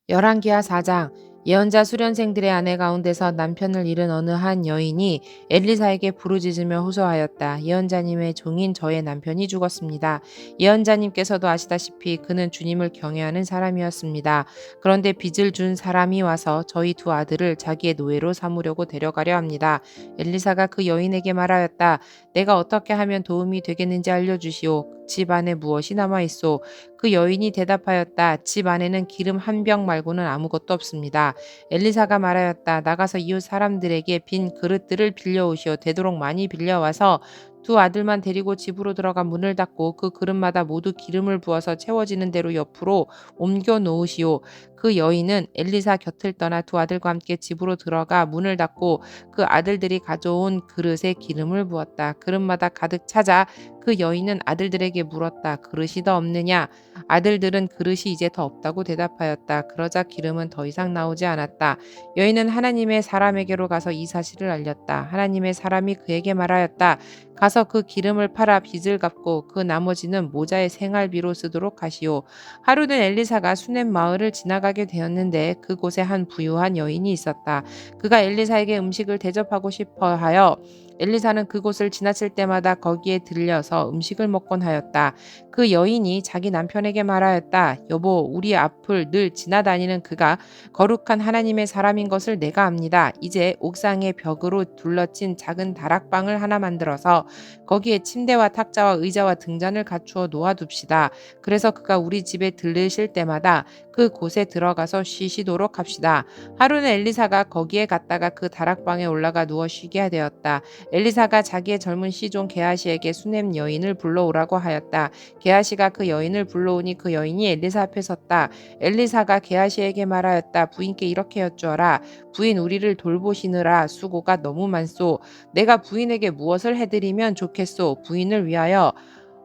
열왕기하 4장. 예언자 수련생들의 아내 가운데서 남편을 잃은 어느 한 여인이 엘리사에게 부르짖으며 호소하였다. 예언자님의 종인 저의 남편이 죽었습니다. 예언자님께서도 아시다시피 그는 주님을 경외하는 사람이었습니다. 그런데 빚을 준 사람이 와서 저희 두 아들을 자기의 노예로 삼으려고 데려가려 합니다. 엘리사가 그 여인에게 말하였다. 내가 어떻게 하면 도움이 되겠는지 알려주시오. 집 안에 무엇이 남아있소? 그 여인이 대답하였다. 집 안에는 기름 한 병 말고는 아무것도 없습니다. 엘리사가 말하였다. 나가서 이웃 사람들에게 빈 그릇들을 빌려오시오. 되도록 많이 빌려와서 두 아들만 데리고 집으로 들어가 문을 닫고 그 그릇마다 모두 기름을 부어서 채워지는 대로 옆으로 옮겨 놓으시오. 그 여인은 엘리사 곁을 떠나 두 아들과 함께 집으로 들어가 문을 닫고 그 아들들이 가져온 그릇에 기름을 부었다. 그릇마다 가득 차자 그 여인은 아들들에게 물었다. 그릇이 더 없느냐? 아들들은 그릇이 이제 더 없다고 대답하였다. 그러자 기름은 더 이상 나오지 않았다. 여인은 하나님의 사람에게로 가서 이 사실을 알렸다. 하나님의 사람이 그에게 말하였다. 가서 그 기름을 팔아 빚을 갚고 그 나머지는 모자의 생활비로 쓰도록 하시오. 하루는 엘리사가 수넴 마을을 지나가게 되었는데 그곳에 한 부유한 여인이 있었다. 그가 엘리사에게 음식을 대접하고 싶어 하여 엘리사는 그곳을 지나칠 때마다 거기에 들려서 음식을 먹곤 하였다. 그 여인이 자기 남편에게 말하였다. 여보, 우리 앞을 늘 지나다니는 그가 거룩한 하나님의 사람인 것을 내가 압니다. 이제 옥상의 벽으로 둘러친 작은 다락방을 하나 만들어서 거기에 침대와 탁자와 의자와 등잔을 갖추어 놓아둡시다. 그래서 그가 우리 집에 들르실 때마다 그 곳에 들어가서 쉬시도록 합시다. 하루는 엘리사가 거기에 갔다가 그 다락방에 올라가 누워 쉬게 되었다. 엘리사가 자기의 젊은 시종 게하시에게 수넴 여인을 불러오라고 하였다. 게하시가 그 여인을 불러오니 그 여인이 엘리사 앞에 섰다. 엘리사가 게하시에게 말하였다. 부인께 이렇게 여쭈어라. 부인, 우리를 돌보시느라 수고가 너무 많소. 내가 부인에게 무엇을 해드리면 좋겠소. 부인을 위하여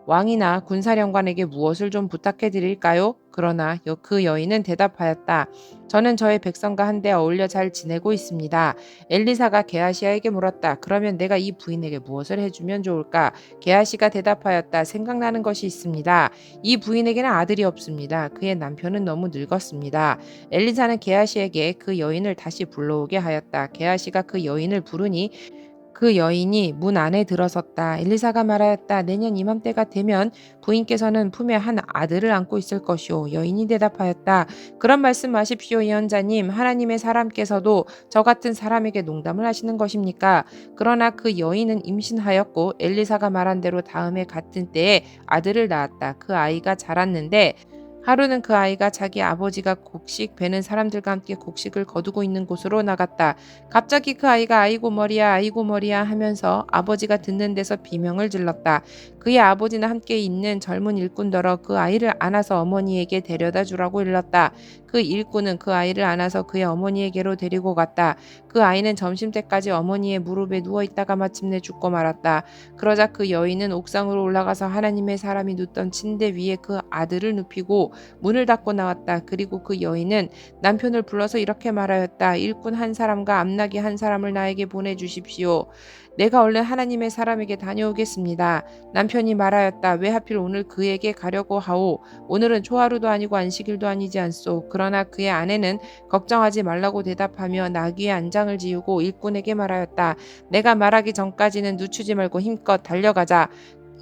왕이나 군사령관에게 무엇을 좀 부탁해 드릴까요? 그러나 그 여인은 대답하였다. 저는 저의 백성과 한데 어울려 잘 지내고 있습니다. 엘리사가 게하시에게 물었다. 그러면 내가 이 부인에게 무엇을 해주면 좋을까? 게하시가 대답하였다. 생각나는 것이 있습니다. 이 부인에게는 아들이 없습니다. 그의 남편은 너무 늙었습니다. 엘리사는 게하시에게 그 여인을 다시 불러오게 하였다. 게하시가 그 여인을 부르니 그 여인이 문 안에 들어섰다. 엘리사가 말하였다. 내년 이맘때가 되면 부인께서는 품에 한 아들을 안고 있을 것이오. 여인이 대답하였다. 그런 말씀 마십시오, 예언자님. 하나님의 사람께서도 저 같은 사람에게 농담을 하시는 것입니까? 그러나 그 여인은 임신하였고 엘리사가 말한 대로 다음에 같은 때에 아들을 낳았다. 그 아이가 자랐는데 하루는 그 아이가 자기 아버지가 곡식 베는 사람들과 함께 곡식을 거두고 있는 곳으로 나갔다. 갑자기 그 아이가 아이고 머리야 아이고 머리야 하면서 아버지가 듣는 데서 비명을 질렀다. 그의 아버지는 함께 있는 젊은 일꾼더러 그 아이를 안아서 어머니에게 데려다 주라고 일렀다. 그 일꾼은 그 아이를 안아서 그의 어머니에게로 데리고 갔다. 그 아이는 점심때까지 어머니의 무릎에 누워있다가 마침내 죽고 말았다. 그러자 그 여인은 옥상으로 올라가서 하나님의 사람이 눕던 침대 위에 그 아들을 눕히고 문을 닫고 나왔다. 그리고 그 여인은 남편을 불러서 이렇게 말하였다. 일꾼 한 사람과 암나기 한 사람을 나에게 보내주십시오. 내가 얼른 하나님의 사람에게 다녀오겠습니다. 남편이 말하였다. 왜 하필 오늘 그에게 가려고 하오? 오늘은 초하루도 아니고 안식일도 아니지 않소. 그러나 그의 아내는 걱정하지 말라고 대답하며 나귀의 안장을 지우고 일꾼에게 말하였다. 내가 말하기 전까지는 늦추지 말고 힘껏 달려가자.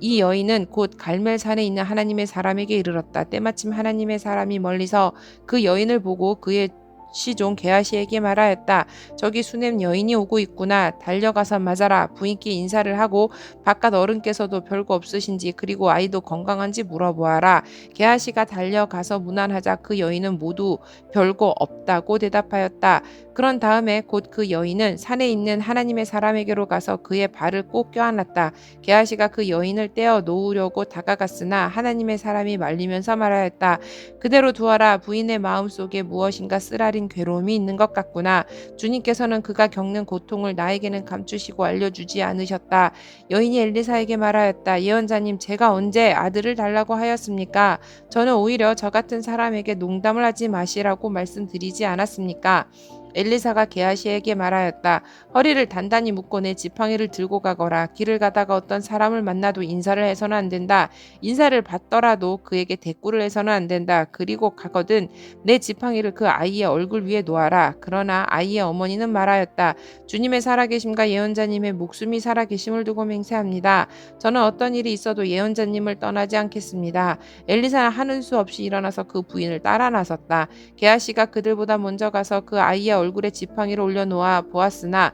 이 여인은 곧 갈멜산에 있는 하나님의 사람에게 이르렀다. 때마침 하나님의 사람이 멀리서 그 여인을 보고 그의 시종 게하시에게 말하였다. 저기 수넴 여인이 오고 있구나. 달려가서 맞아라. 부인께 인사를 하고 바깥 어른께서도 별거 없으신지 그리고 아이도 건강한지 물어보아라. 게하시가 달려가서 문안하자 그 여인은 모두 별거 없다고 대답하였다. 그런 다음에 곧 그 여인은 산에 있는 하나님의 사람에게로 가서 그의 발을 꼭 껴안았다. 게하시가 그 여인을 떼어 놓으려고 다가갔으나 하나님의 사람이 말리면서 말하였다. 그대로 두어라. 부인의 마음속에 무엇인가 쓰라린 괴로움이 있는 것 같구나. 주님께서는 그가 겪는 고통을 나에게는 감추시고 알려주지 않으셨다. 여인이 엘리사에게 말하였다. 예언자님, 제가 언제 아들을 달라고 하였습니까? 저는 오히려 저 같은 사람에게 농담을 하지 마시라고 말씀드리지 않았습니까? 엘리사가 게하시에게 말하였다. 허리를 단단히 묶고 내 지팡이를 들고 가거라. 길을 가다가 어떤 사람을 만나도 인사를 해서는 안 된다. 인사를 받더라도 그에게 대꾸를 해서는 안 된다. 그리고 가거든 내 지팡이를 그 아이의 얼굴 위에 놓아라. 그러나 아이의 어머니는 말하였다. 주님의 살아계심과 예언자님의 목숨이 살아계심을 두고 맹세합니다. 저는 어떤 일이 있어도 예언자님을 떠나지 않겠습니다. 엘리사는 하는 수 없이 일어나서 그 부인을 따라 나섰다. 게하시가 그들보다 먼저 가서 그 아이의 얼굴에 지팡이를 올려놓아 보았으나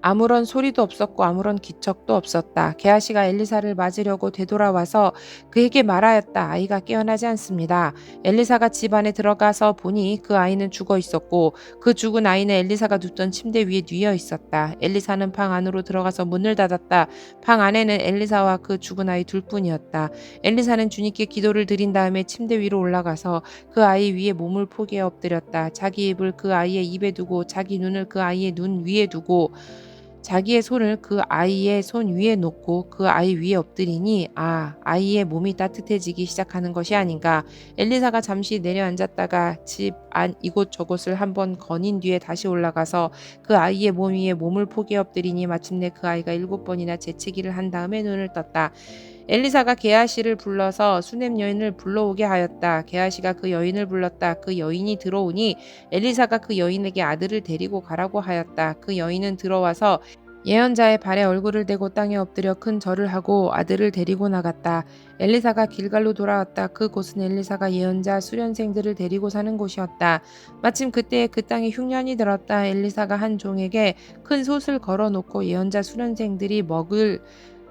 아무런 소리도 없었고 아무런 기척도 없었다. 게하시가 엘리사를 맞으려고 되돌아와서 그에게 말하였다. 아이가 깨어나지 않습니다. 엘리사가 집 안에 들어가서 보니 그 아이는 죽어 있었고 그 죽은 아이는 엘리사가 눕던 침대 위에 뉘어 있었다. 엘리사는 방 안으로 들어가서 문을 닫았다. 방 안에는 엘리사와 그 죽은 아이 둘뿐이었다. 엘리사는 주님께 기도를 드린 다음에 침대 위로 올라가서 그 아이 위에 몸을 포개어 엎드렸다. 자기 입을 그 아이의 입에 두고 자기 눈을 그 아이의 눈 위에 두고 자기의 손을 그 아이의 손 위에 놓고 그 아이 위에 엎드리니 아이의 몸이 따뜻해지기 시작하는 것이 아닌가. 엘리사가 잠시 내려앉았다가 집 안 이곳저곳을 한번 거닌 뒤에 다시 올라가서 그 아이의 몸 위에 몸을 포개 엎드리니 마침내 그 아이가 7번이나 재채기를 한 다음에 눈을 떴다. 엘리사가 게하시를 불러서 수넴 여인을 불러오게 하였다. 게하시가 그 여인을 불렀다. 그 여인이 들어오니 엘리사가 그 여인에게 아들을 데리고 가라고 하였다. 그 여인은 들어와서 예언자의 발에 얼굴을 대고 땅에 엎드려 큰 절을 하고 아들을 데리고 나갔다. 엘리사가 길갈로 돌아왔다. 그곳은 엘리사가 예언자 수련생들을 데리고 사는 곳이었다. 마침 그때에 그 땅에 흉년이 들었다. 엘리사가 한 종에게 큰 솥을 걸어놓고 예언자 수련생들이 먹을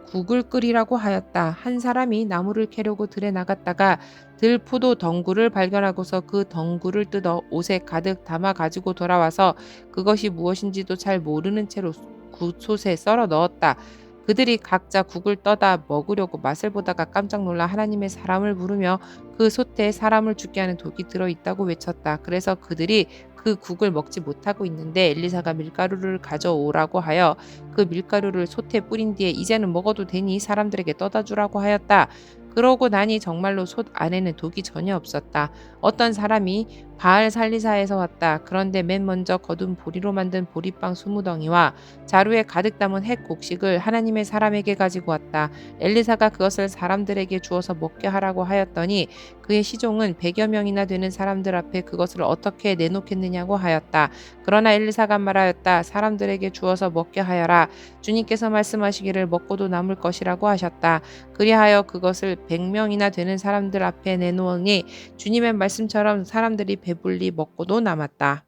국을 끓이라고 하였다. 한 사람이 나무를 캐려고 들에 나갔다가 들포도 덩굴을 발견하고서 그 덩굴을 뜯어 옷에 가득 담아 가지고 돌아와서 그것이 무엇인지도 잘 모르는 채로 굿솥에 썰어 넣었다. 그들이 각자 국을 떠다 먹으려고 맛을 보다가 깜짝 놀라 하나님의 사람을 부르며 그 솥에 사람을 죽게 하는 독이 들어있다고 외쳤다. 그래서 그들이 그 국을 먹지 못하고 있는데 엘리사가 밀가루를 가져오라고 하여 그 밀가루를 솥에 뿌린 뒤에 이제는 먹어도 되니 사람들에게 떠다 주라고 하였다. 그러고 나니 정말로 솥 안에는 독이 전혀 없었다. 어떤 사람이 바알 살리사에서 왔다. 그런데 맨 먼저 거둔 보리로 만든 보리빵 20덩이와 자루에 가득 담은 햇 곡식을 하나님의 사람에게 가지고 왔다. 엘리사가 그것을 사람들에게 주어서 먹게 하라고 하였더니 그의 시종은 100여 명이나 되는 사람들 앞에 그것을 어떻게 내놓겠느냐고 하였다. 그러나 엘리사가 말하였다. 사람들에게 주어서 먹게 하여라. 주님께서 말씀하시기를 먹고도 남을 것이라고 하셨다. 그리하여 그것을 100명이나 되는 사람들 앞에 내놓으니 주님의 말씀처럼 사람들이 배불리 먹고도 남았다.